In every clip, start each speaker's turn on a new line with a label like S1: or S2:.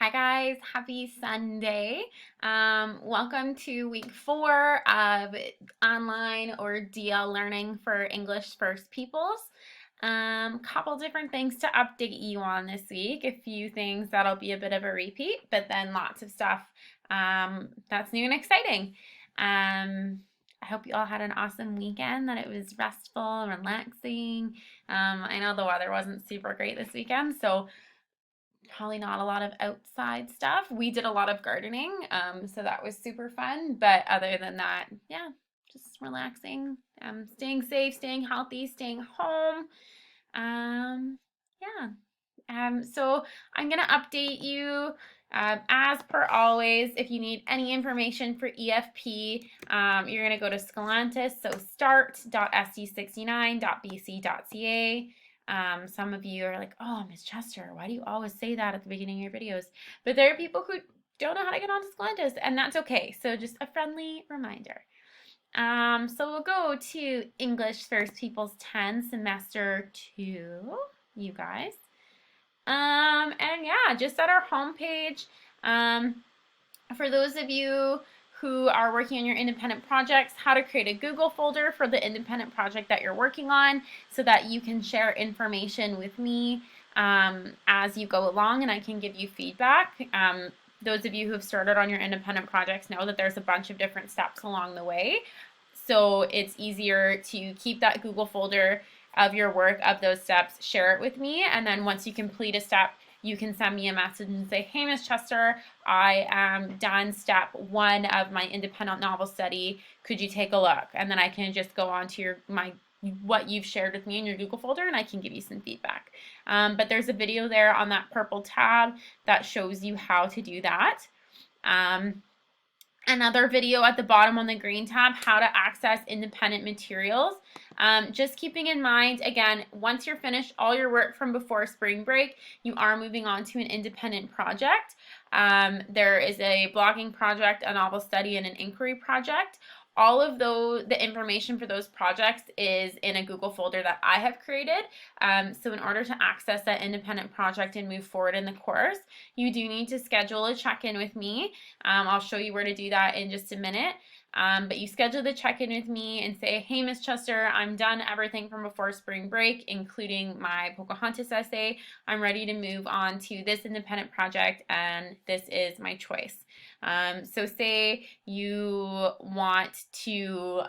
S1: Hi guys, happy Sunday. Welcome to week 4 of online or DL learning for English First Peoples. Couple different things to update you on this week. A few things that'll be a bit of a repeat, but then lots of stuff that's new and exciting. I hope you all had an awesome weekend, that it was restful and relaxing. I know the weather wasn't super great this weekend, so probably not a lot of outside stuff. We did a lot of gardening, so that was super fun. But other than that, yeah, just relaxing, staying safe, staying healthy, staying home. Yeah. So I'm gonna update you. As per always, if you need any information for EFP, you're going to go to Scalantis, so start.sc69.bc.ca. Some of you are like, oh, Miss Chester, why do you always say that at the beginning of your videos? But there are people who don't know how to get onto Scalantis, and that's okay. So just a friendly reminder. So we'll go to English First Peoples 10, semester 2, you guys. And yeah, just at our homepage, for those of you who are working on your independent projects, how to create a Google folder for the independent project that you're working on so that you can share information with me as you go along and I can give you feedback. Those of you who have started on your independent projects know that there's a bunch of different steps along the way. So it's easier to keep that Google folder of your work, of those steps, share it with me, and then once you complete a step, you can send me a message and say, hey, Miss Chester, I am done step 1 of my independent novel study. Could you take a look? And then I can just go on to what you've shared with me in your Google folder and I can give you some feedback. But there's a video there on that purple tab that shows you how to do that. Another video at the bottom on the green tab, how to access independent materials. Just keeping in mind, again, once you're finished all your work from before spring break, you are moving on to an independent project. There is a blogging project, a novel study, and an inquiry project. All of the information for those projects is in a Google folder that I have created. So in order to access that independent project and move forward in the course, you do need to schedule a check-in with me. I'll show you where to do that in just a minute. But you schedule the check-in with me and say, hey, Miss Chester, I'm done everything from before spring break, including my Pocahontas essay. I'm ready to move on to this independent project, and this is my choice. So say you want to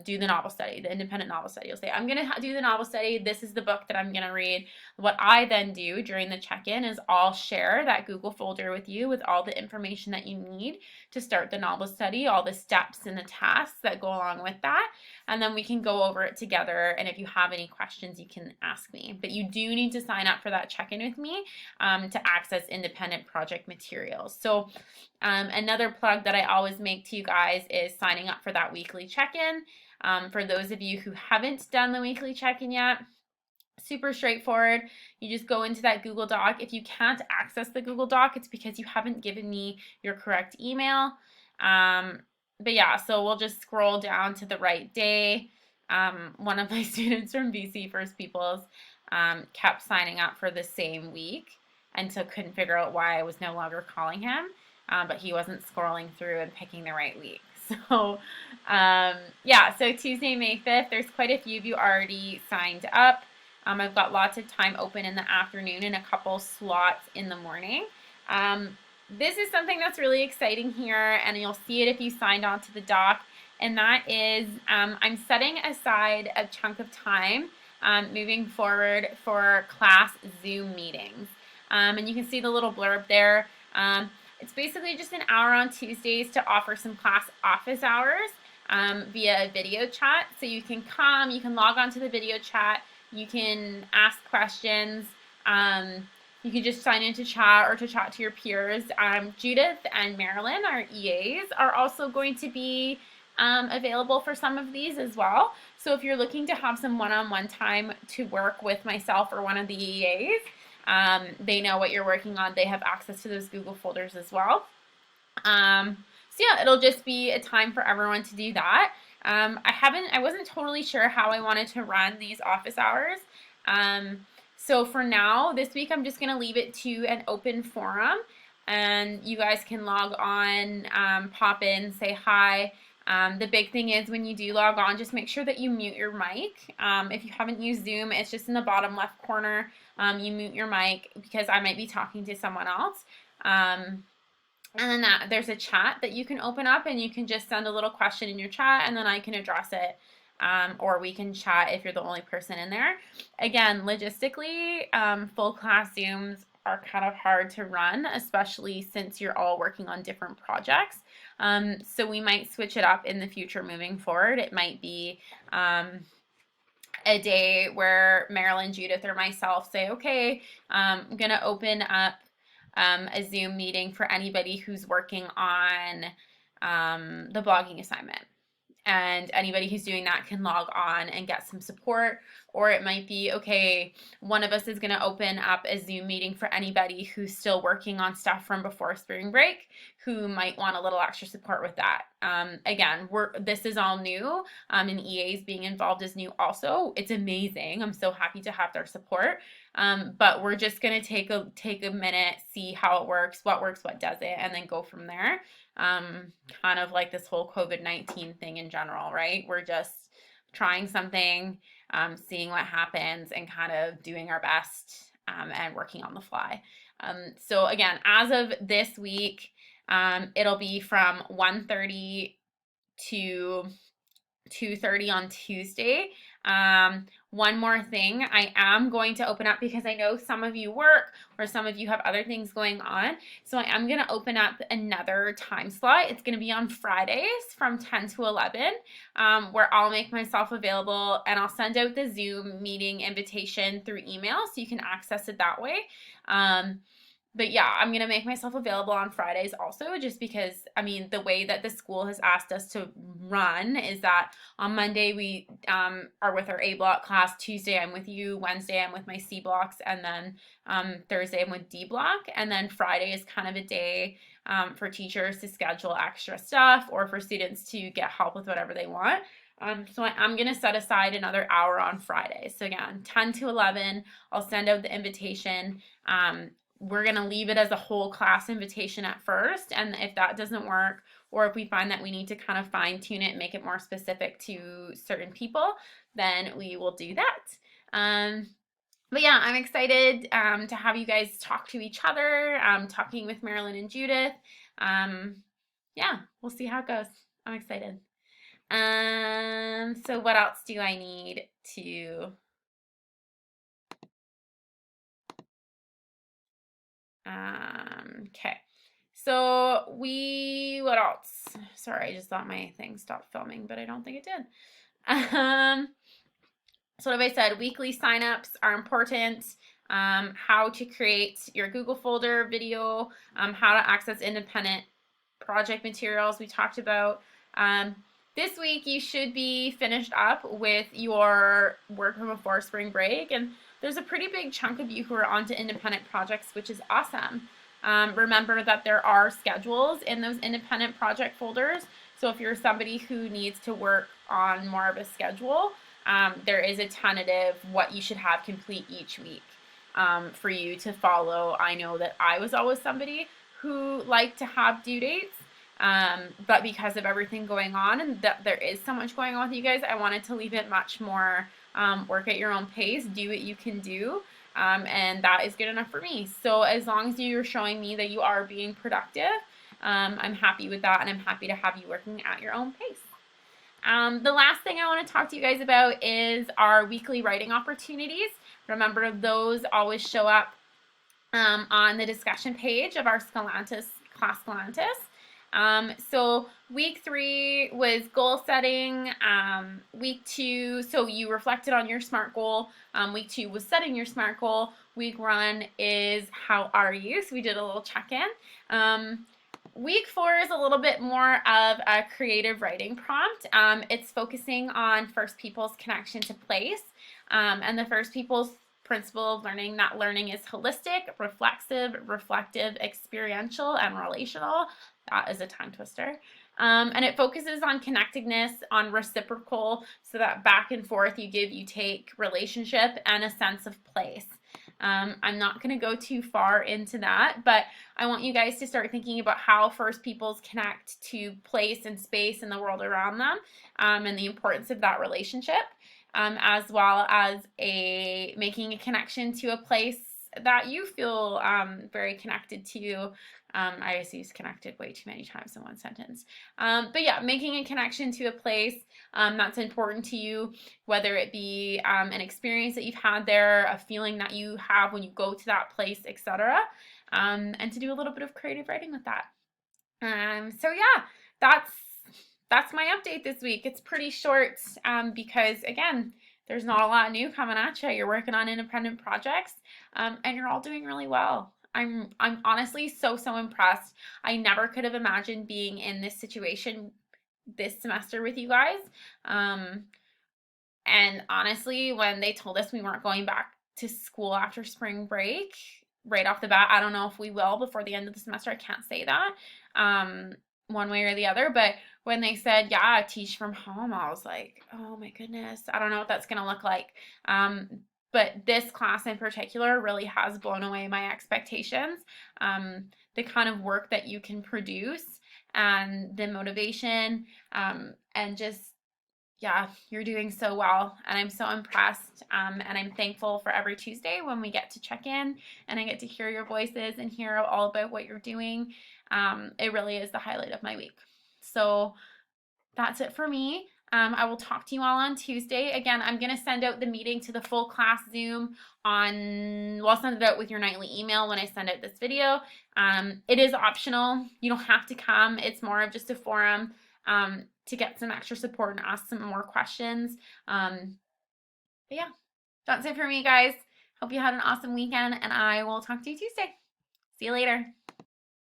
S1: do the novel study, the independent novel study. You'll say, I'm going to do the novel study. This is the book that I'm going to read. What I then do during the check-in is I'll share that Google folder with you with all the information that you need to start the novel study, all the steps and the tasks that go along with that. And then we can go over it together. And if you have any questions, you can ask me. But you do need to sign up for that check-in with me to access independent project materials. So another plug that I always make to you guys is signing up for that weekly check-in. For those of you who haven't done the weekly check-in yet, super straightforward. You just go into that Google Doc. If you can't access the Google Doc, it's because you haven't given me your correct email. But yeah, so we'll just scroll down to the right day. One of my students from BC First Peoples kept signing up for the same week until couldn't figure out why I was no longer calling him, but he wasn't scrolling through and picking the right week. So yeah, so Tuesday, May 5th, there's quite a few of you already signed up. I've got lots of time open in the afternoon and a couple slots in the morning. This is something that's really exciting here, and you'll see it if you signed on to the doc, and that is I'm setting aside a chunk of time moving forward for class Zoom meetings. And you can see the little blurb there. It's basically just an hour on Tuesdays to offer some class office hours via video chat. So you can come, you can log on to the video chat, you can ask questions, you can just sign into chat or to chat to your peers. Judith and Marilyn, our EAs, are also going to be available for some of these as well. So if you're looking to have some one-on-one time to work with myself or one of the EAs, they know what you're working on. They have access to those Google folders as well. So yeah, it'll just be a time for everyone to do that. I wasn't totally sure how I wanted to run these office hours. So for now, this week, I'm just going to leave it to an open forum. and you guys can log on, pop in, say hi. The big thing is when you do log on, just make sure that you mute your mic. If you haven't used Zoom, it's just in the bottom left corner. You mute your mic because I might be talking to someone else. And then there's a chat that you can open up, and you can just send a little question in your chat, and then I can address it. Or we can chat if you're the only person in there. Again, logistically, full class Zooms are kind of hard to run, especially since you're all working on different projects. So we might switch it up in the future moving forward. It might be a day where Marilyn, Judith, or myself say, okay, I'm going to open up a Zoom meeting for anybody who's working on the blogging assignment. And anybody who's doing that can log on and get some support. Or it might be, okay, one of us is going to open up a Zoom meeting for anybody who's still working on stuff from before spring break, who might want a little extra support with that. Again, this is all new, and EAs being involved is new also. It's amazing. I'm so happy to have their support. But we're just going to take a minute, see how it works, what doesn't, and then go from there. Kind of like this whole COVID-19 thing in general, right? We're just trying something, seeing what happens, and kind of doing our best, and working on the fly. So again, as of this week, it'll be from 1:30 to 2:30 on Tuesday. One more thing, I am going to open up, because I know some of you work or some of you have other things going on. So I am going to open up another time slot. It's going to be on Fridays from 10 to 11, where I'll make myself available, and I'll send out the Zoom meeting invitation through email so you can access it that way. But yeah, I'm going to make myself available on Fridays also, just because, I mean, the way that the school has asked us to run is that on Monday we are with our A block class, Tuesday I'm with you, Wednesday I'm with my C blocks, and then Thursday I'm with D block, and then Friday is kind of a day for teachers to schedule extra stuff, or for students to get help with whatever they want. So I'm going to set aside another hour on Friday. So again, 10 to 11, I'll send out the invitation. We're going to leave it as a whole class invitation at first, and if that doesn't work, or if we find that we need to kind of fine tune it and make it more specific to certain people, then we will do that. But yeah, I'm excited to have you guys talk to each other, talking with Marilyn and Judith. Yeah, we'll see how it goes. I'm excited. So what else do I need to... Okay, so what else? Sorry, I just thought my thing stopped filming, but I don't think it did. So what have I said? Weekly signups are important. How to create your Google folder video, how to access independent project materials we talked about. This week you should be finished up with your work from before spring break, and there's a pretty big chunk of you who are onto independent projects, which is awesome. Remember that there are schedules in those independent project folders, so if you're somebody who needs to work on more of a schedule, there is a tentative what you should have complete each week for you to follow. I know that I was always somebody who liked to have due dates, but because of everything going on, and that there is so much going on with you guys, I wanted to leave it much more work at your own pace, do what you can do, and that is good enough for me. So as long as you're showing me that you are being productive, I'm happy with that, and I'm happy to have you working at your own pace. The last thing I want to talk to you guys about is our weekly writing opportunities. Remember, those always show up on the discussion page of our Scalantis class Scalantis. So week 3 was goal setting. Week 2, so you reflected on your SMART goal. Week 2 was setting your SMART goal. Week 1 is how are you? So we did a little check-in. Week 4 is a little bit more of a creative writing prompt. It's focusing on First People's connection to place, and the First People's principle of learning, that learning is holistic, reflexive, reflective, experiential, and relational. That is a tongue twister. And it focuses on connectedness, on reciprocal, so that back and forth, you give, you take relationship, and a sense of place. I'm not going to go too far into that, but I want you guys to start thinking about how First Peoples connect to place and space in the world around them, and the importance of that relationship, as well as making a connection to a place that you feel very connected to. I just used connected way too many times in one sentence. But yeah, making a connection to a place that's important to you, whether it be an experience that you've had there, a feeling that you have when you go to that place, etc. And to do a little bit of creative writing with that. So yeah, that's my update this week. It's pretty short because again, there's not a lot new coming at you. You're working on independent projects, and you're all doing really well. I'm honestly so impressed. I never could have imagined being in this situation this semester with you guys. And honestly, when they told us we weren't going back to school after spring break, right off the bat, I don't know if we will before the end of the semester. I can't say that one way or the other. But when they said, yeah, teach from home, I was like, oh my goodness, I don't know what that's going to look like. But this class in particular really has blown away my expectations. The kind of work that you can produce and the motivation and just, yeah, you're doing so well, and I'm so impressed, and I'm thankful for every Tuesday when we get to check in and I get to hear your voices and hear all about what you're doing. It really is the highlight of my week. So that's it for me. I will talk to you all on Tuesday. Again, I'm going to send out the meeting to the full class Zoom I'll send it out with your nightly email when I send out this video. It is optional. You don't have to come. It's more of just a forum to get some extra support and ask some more questions. But yeah, that's it for me, guys. Hope you had an awesome weekend, and I will talk to you Tuesday. See you later.